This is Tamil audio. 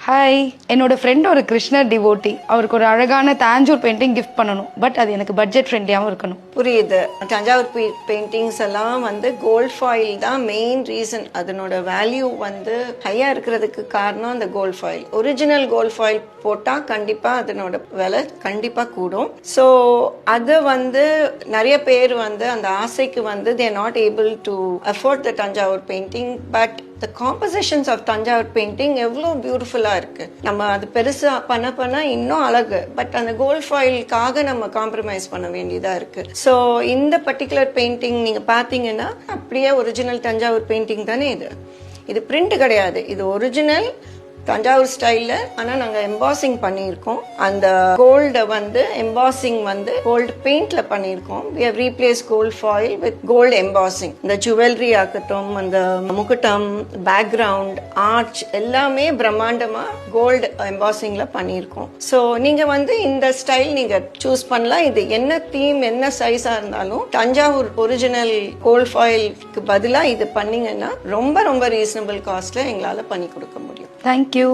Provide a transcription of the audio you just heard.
ஹாய், என்னோட ஃப்ரெண்ட் ஒரு கிருஷ்ணர் டிவோட்டி. அவருக்கு ஒரு அழகான தாஞ்சூர் பெயிண்டிங் கிஃப்ட் பண்ணணும். பட் அது எனக்கு பட்ஜெட் ஃப்ரெண்ட்லியாகவும் இருக்கணும். புரியுது. தஞ்சாவூர் பெயிண்டிங்ஸ் எல்லாம் கோல்ட் ஃபாயில் தான் மெயின் ரீசன். அதனோட வேல்யூ ஹையா இருக்கிறதுக்கு காரணம் அந்த gold foil. Original gold foil போட்டால் கண்டிப்பாக அதனோட விலை கண்டிப்பாக கூடும். ஸோ அதை நிறைய பேர் அந்த ஆசைக்கு they are not able to afford the Thanjavur painting. But the compositions of Thanjavur painting எவ்வளோ பியூட்டிஃபுல்லாக இருக்குது. நம்ம அது பெருசாக பண்ண இன்னும் அழகு. பட் அந்த கோல்ட் ஃபாயிலுக்காக நம்ம காம்ப்ரமைஸ் பண்ண வேண்டியதாக இருக்குது. ஸோ இந்த பர்டிகுலர் பெயிண்டிங் நீங்கள் பார்த்தீங்கன்னா அப்படியே ஒரிஜினல் தஞ்சாவூர் பெயிண்டிங் தானே இது பிரிண்ட் கிடையாது. இது ஒரிஜினல் தஞ்சாவூர் ஸ்டைலில். ஆனால் நாங்கள் எம்பாசிங் பண்ணியிருக்கோம். அந்த கோல்டை எம்பாசிங் கோல்டு பெயிண்டில் பண்ணியிருக்கோம். we have replaced gold foil with gold embossing. இந்த ஜுவல்லரி ஆகட்டும், அந்த முக்குட்டம், பேக்ரவுண்ட், ஆர்ச் எல்லாமே பிரம்மாண்டமாக கோல்டு எம்பாசிங்கில் பண்ணியிருக்கோம். ஸோ நீங்கள் இந்த ஸ்டைல் நீங்கள் சூஸ் பண்ணலாம். இது என்ன தீம், என்ன சைஸாக இருந்தாலும் தஞ்சாவூர் ஒரிஜினல் கோல்ட் ஃபாயிலுக்கு பதிலாக இது பண்ணிங்கன்னா ரொம்ப ரொம்ப ரீசனபிள் காஸ்ட்டில் எங்களால் பண்ணி கொடுக்க முடியும். தேங்க்யூ.